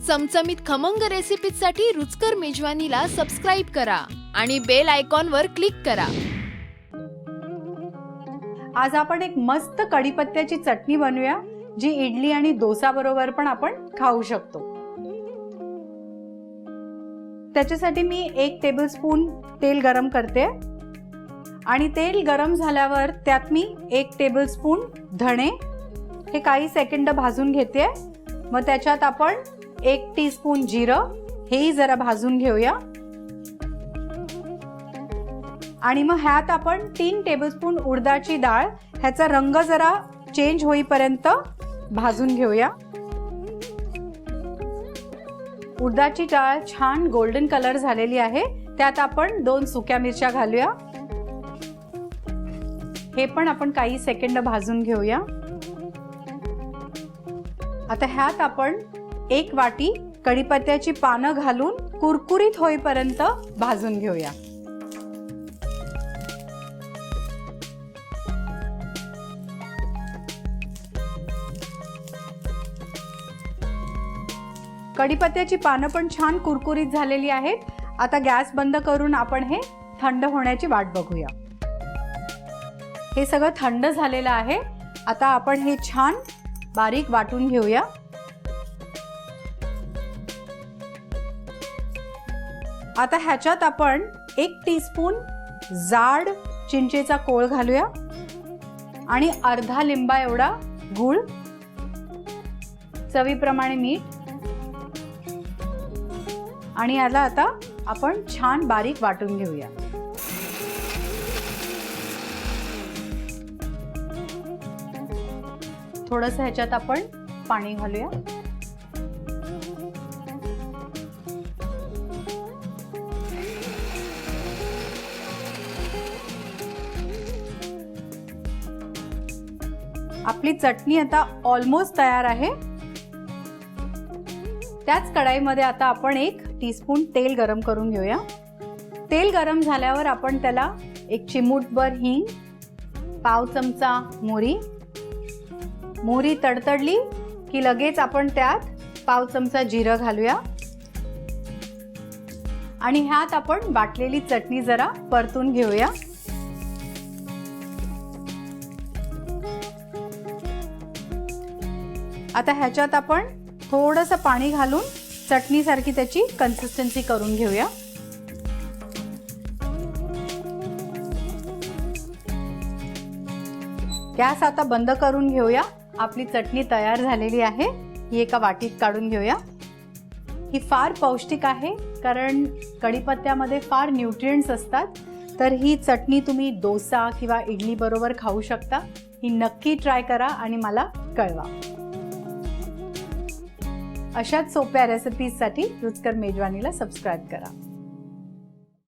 चमचमीत खमंग रेसिपीसाठी रुचकर मेजवानीला सबस्क्राइब करा आणि बेल आयकॉनवर क्लिक करा। आज आपण एक मस्त कढीपत्त्याची चटणी बनवूया जी इडली आणि डोसा बरोबर पण आपण खाऊ शकतो। त्याच्यासाठी मी 1 टेबलस्पून तेल गरम करते आणि तेल गरम झाल्यावर त्यात मी 1 टेबलस्पून धणे हे काही सेकंद भाजून घेते। मग त्याच्यात आपण 1 टीस्पून जिरं हेही जरा भाजून घेऊया आणि मग ह्यात आपण 3 टेबलस्पून उडदाची डाळ ह्याचा रंग जरा चेंज होईपर्यंत भाजून घेऊया। उडदाची डाळ छान गोल्डन कलर झालेली आहे। त्यात आपण 2 सुक्या मिरच्या घालूया। हे पण आपण काही सेकंद भाजून घेऊया। आता ह्यात आपण 1 वाटी कढीपत्त्याची पानं घालून कुरकुरीत होईपर्यंत भाजून घेऊया। कढीपत्त्याची पानं पण छान कुरकुरीत झालेली आहेत। आता गॅस बंद करून आपण हे थंड होण्याची वाट बघूया। हे सगळं थंड झालेलं आहे। आता आपण हे छान बारीक वाटून घेऊया। आता ह्याच्यात आपण 1 टीस्पून जाड चिंचेचा कोळ घालूया आणि अर्धा लिंबा एवढा गूळ, चवीप्रमाणे मीठ आणि याला आता आपण छान बारीक वाटून घेऊया। थोडंसं ह्याच्यात आपण पाणी घालूया। आपली चटणी आता ऑलमोस्ट तयार आहे। त्याच कढाईमध्ये आता आपण 1 टीस्पून तेल गरम करून घेऊया। तेल गरम झाल्यावर आपण त्याला 1 चिमूटभर हिंग, पाव चमचा मोहरी तडतडली की लगेच आपण त्यात पाव चमचा जिरं घालूया आणि ह्यात आपण वाटलेली चटणी जरा परतून घेऊया। आता ह्याच्यात आपण थोडंसं पाणी घालून चटणीसारखी त्याची कन्सिस्टन्सी करून घेऊया। गॅस आता बंद करून घेऊया। आपली चटणी तयार झालेली आहे। ही एका वाटीत काढून घेऊया। ही फार पौष्टिक आहे कारण कढीपत्त्यामध्ये फार न्यूट्रिएंट्स असतात। तर ही चटणी तुम्ही डोसा किंवा इडली बरोबर खाऊ शकता। ही नक्की ट्राय करा आणि मला कळवा। अशाच सोप्या रेसिपीजसाठी रुचकर मेजवानीला सबस्क्राइब करा।